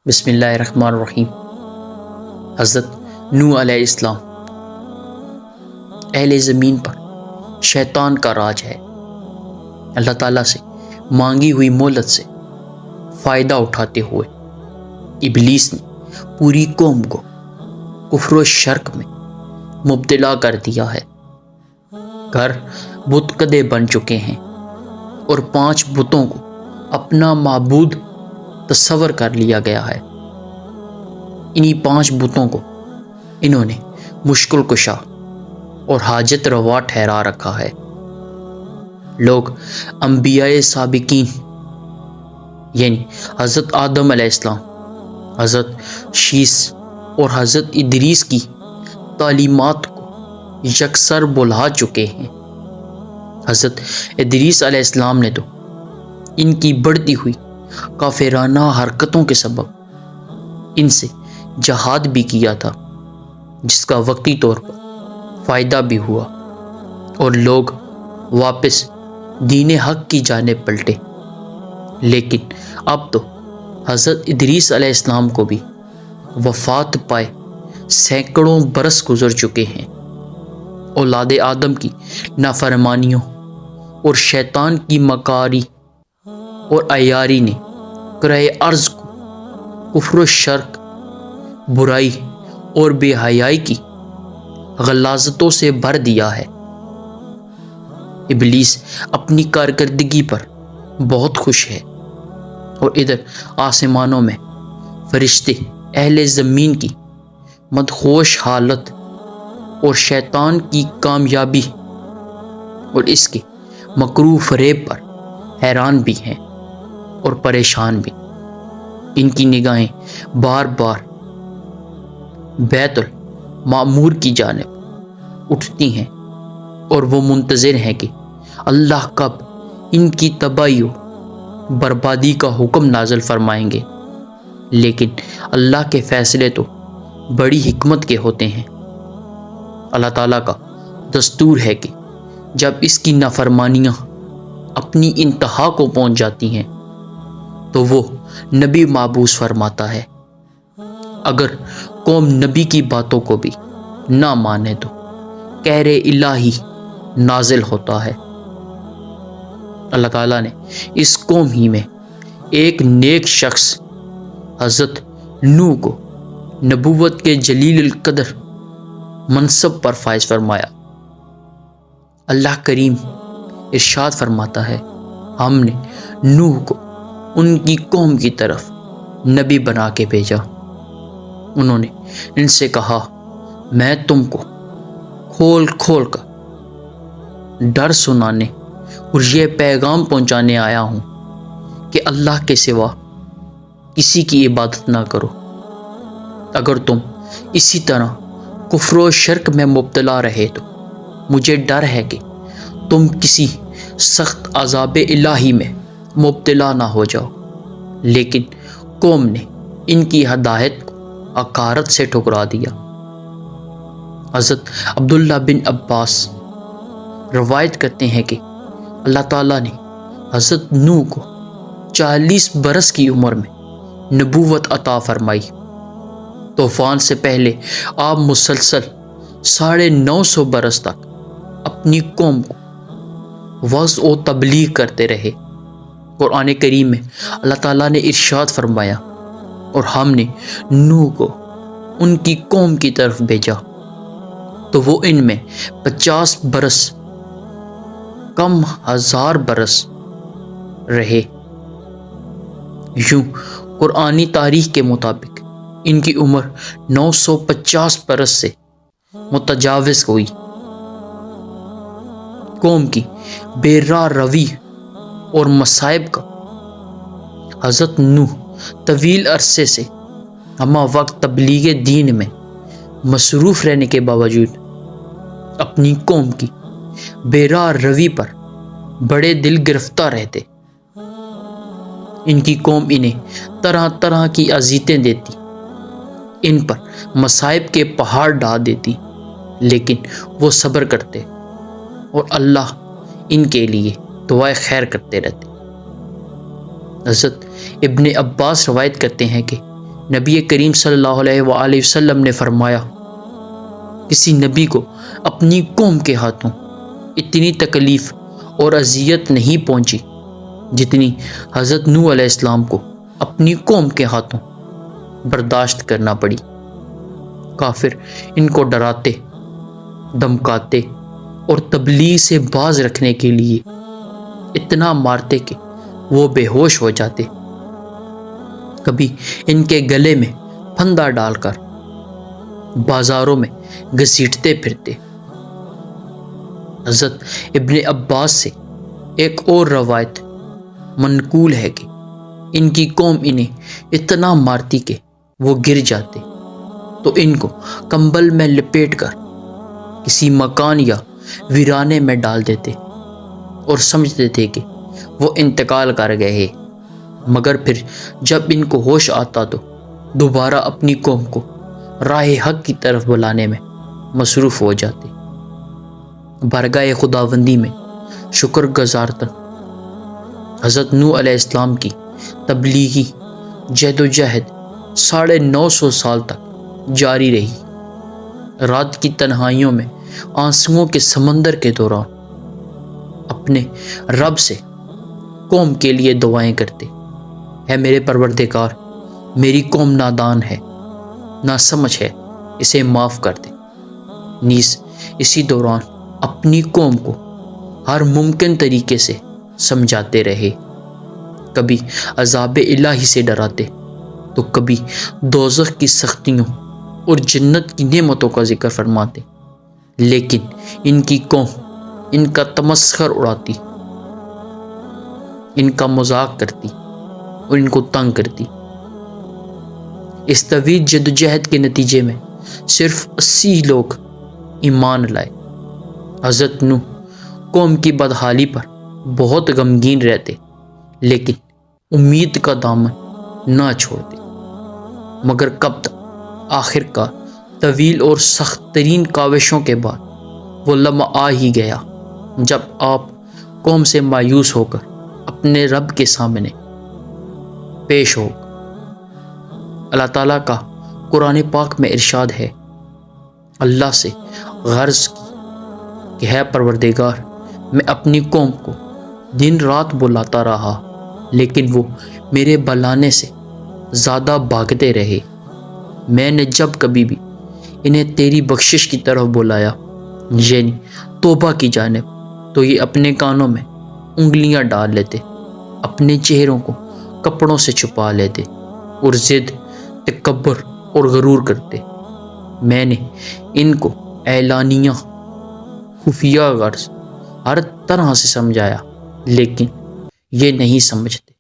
بسم اللہ الرحمن الرحیم۔ حضرت نوح علیہ السلام۔ اہل زمین پر شیطان کا راج ہے۔ اللہ تعالیٰ سے مانگی ہوئی مہلت سے فائدہ اٹھاتے ہوئے ابلیس نے پوری قوم کو کفر و شرک میں مبتلا کر دیا ہے۔ گھر بت کدے بن چکے ہیں اور 5 بتوں کو اپنا معبود تصور کر لیا گیا ہے۔ انہی 5 بتوں کو انہوں نے مشکل کشا اور حاجت روا ٹھہرا رکھا ہے۔ لوگ انبیاء سابقین یعنی حضرت آدم علیہ السلام، حضرت شیس اور حضرت ادریس کی تعلیمات کو یکسر بھلا چکے ہیں۔ حضرت ادریس علیہ السلام نے تو ان کی بڑھتی ہوئی کافرانہ حرکتوں کے سبب ان سے جہاد بھی کیا تھا، جس کا وقتی طور پر فائدہ بھی ہوا اور لوگ واپس دین حق کی جانب پلٹے۔ لیکن اب تو حضرت ادریس علیہ السلام کو بھی وفات پائے سینکڑوں برس گزر چکے ہیں۔ اولاد آدم کی نافرمانیوں اور شیطان کی مکاری اور عیاری نے کرۂ ارض کو کفر و شرک، برائی اور بے حیائی کی غلاظتوں سے بھر دیا ہے۔ ابلیس اپنی کارکردگی پر بہت خوش ہے اور ادھر آسمانوں میں فرشتے اہل زمین کی مدہوش حالت اور شیطان کی کامیابی اور اس کے مکروہ فریب پر حیران بھی ہیں اور پریشان بھی۔ ان کی نگاہیں بار بار بیت المعمور کی جانب اٹھتی ہیں اور وہ منتظر ہیں کہ اللہ کب ان کی تباہی و بربادی کا حکم نازل فرمائیں گے۔ لیکن اللہ کے فیصلے تو بڑی حکمت کے ہوتے ہیں۔ اللہ تعالیٰ کا دستور ہے کہ جب اس کی نافرمانیاں اپنی انتہا کو پہنچ جاتی ہیں تو وہ نبی مبعوث فرماتا ہے۔ اگر قوم نبی کی باتوں کو بھی نہ مانے تو قہر الہی نازل ہوتا ہے۔ اللہ تعالیٰ نے اس قوم ہی میں ایک نیک شخص حضرت نوح کو نبوت کے جلیل القدر منصب پر فائز فرمایا۔ اللہ کریم ارشاد فرماتا ہے، ہم نے نوح کو ان کی قوم کی طرف نبی بنا کے بھیجا۔ انہوں نے ان سے کہا، میں تم کو کھول کھول کر ڈر سنانے اور یہ پیغام پہنچانے آیا ہوں کہ اللہ کے سوا کسی کی عبادت نہ کرو۔ اگر تم اسی طرح کفر و شرک میں مبتلا رہے تو مجھے ڈر ہے کہ تم کسی سخت عذاب الہی میں مبتلا نہ ہو جاؤ۔ لیکن قوم نے ان کی ہدایت کو حقارت سے ٹھکرا دیا۔ حضرت عبداللہ بن عباس روایت کرتے ہیں کہ اللہ تعالیٰ نے حضرت نوح کو 40 برس کی عمر میں نبوت عطا فرمائی۔ طوفان سے پہلے آپ مسلسل 950 برس تک اپنی قوم کو وعظ و تبلیغ کرتے رہے۔ قرآن کریم میں اللہ تعالیٰ نے ارشاد فرمایا، اور ہم نے نوح کو ان کی قوم کی طرف بھیجا تو وہ ان میں 50 برس کم 1000 برس رہے۔ یوں قرآنی تاریخ کے مطابق ان کی عمر 950 برس سے متجاوز ہوئی۔ قوم کی بے راہ روی اور مصائب کا حضرت نوح طویل عرصے سے ہمہ وقت تبلیغ دین میں مصروف رہنے کے باوجود اپنی قوم کی بے راہ روی پر بڑے دل گرفتہ رہتے۔ ان کی قوم انہیں طرح طرح کی اذیتیں دیتی، ان پر مصائب کے پہاڑ ڈال دیتی، لیکن وہ صبر کرتے اور اللہ ان کے لیے دعائے خیر کرتے رہتے۔ حضرت ابن عباس روایت کرتے ہیں کہ نبی کریم صلی اللہ علیہ وآلہ وسلم نے فرمایا، کسی نبی کو اپنی قوم کے ہاتھوں اتنی تکلیف اور اذیت نہیں پہنچی جتنی حضرت نوح علیہ السلام کو اپنی قوم کے ہاتھوں برداشت کرنا پڑی۔ کافر ان کو ڈراتے، دھمکاتے اور تبلیغ سے باز رکھنے کے لیے اتنا مارتے کہ وہ بے ہوش ہو جاتے۔ کبھی ان کے گلے میں پھندا ڈال کر بازاروں میں گھسیٹتے پھرتے۔ حضرت ابن عباس سے ایک اور روایت منقول ہے کہ ان کی قوم انہیں اتنا مارتی کہ وہ گر جاتے تو ان کو کمبل میں لپیٹ کر کسی مکان یا ویرانے میں ڈال دیتے اور سمجھتے تھے کہ وہ انتقال کر گئے ہیں، مگر پھر جب ان کو ہوش آتا تو دوبارہ اپنی قوم کو راہ حق کی طرف بلانے میں مصروف ہو جاتے۔ بارگاہ خداوندی میں شکر گزارتاً حضرت نوح علیہ السلام کی تبلیغی جد و جہد 950 سال تک جاری رہی۔ رات کی تنہائیوں میں آنسوؤں کے سمندر کے دوران اپنے رب سے قوم کے لیے دعائیں کرتے، اے میرے پروردگار، میری قوم نادان ہے، ناسمجھ ہے، اسے معاف کر دے۔ نیز اسی دوران اپنی قوم کو ہر ممکن طریقے سے سمجھاتے رہے، کبھی عذاب الہی سے ڈراتے تو کبھی دوزخ کی سختیوں اور جنت کی نعمتوں کا ذکر فرماتے، لیکن ان کی قوم ان کا تمسخر اڑاتی، ان کا مذاق کرتی اور ان کو تنگ کرتی۔ اس طویل جدوجہد کے نتیجے میں صرف 80 لوگ ایمان لائے۔ حضرت نوح قوم کی بدحالی پر بہت غمگین رہتے، لیکن امید کا دامن نہ چھوڑتے، مگر کب تک؟ آخر کار طویل اور سخت ترین کاوشوں کے بعد وہ لمحہ آ ہی گیا جب آپ قوم سے مایوس ہو کر اپنے رب کے سامنے پیش ہو۔ اللہ تعالیٰ کا قرآن پاک میں ارشاد ہے، اللہ سے غرض کی کہ ہے پروردگار، میں اپنی قوم کو دن رات بلاتا رہا لیکن وہ میرے بلانے سے زیادہ بھاگتے رہے۔ میں نے جب کبھی بھی انہیں تیری بخشش کی طرف بلایا، یعنی توبہ کی جانب، تو یہ اپنے کانوں میں انگلیاں ڈال لیتے، اپنے چہروں کو کپڑوں سے چھپا لیتے اور ضد، تکبر اور غرور کرتے۔ میں نے ان کو اعلانیہ، خفیہ غرض ہر طرح سے سمجھایا، لیکن یہ نہیں سمجھتے۔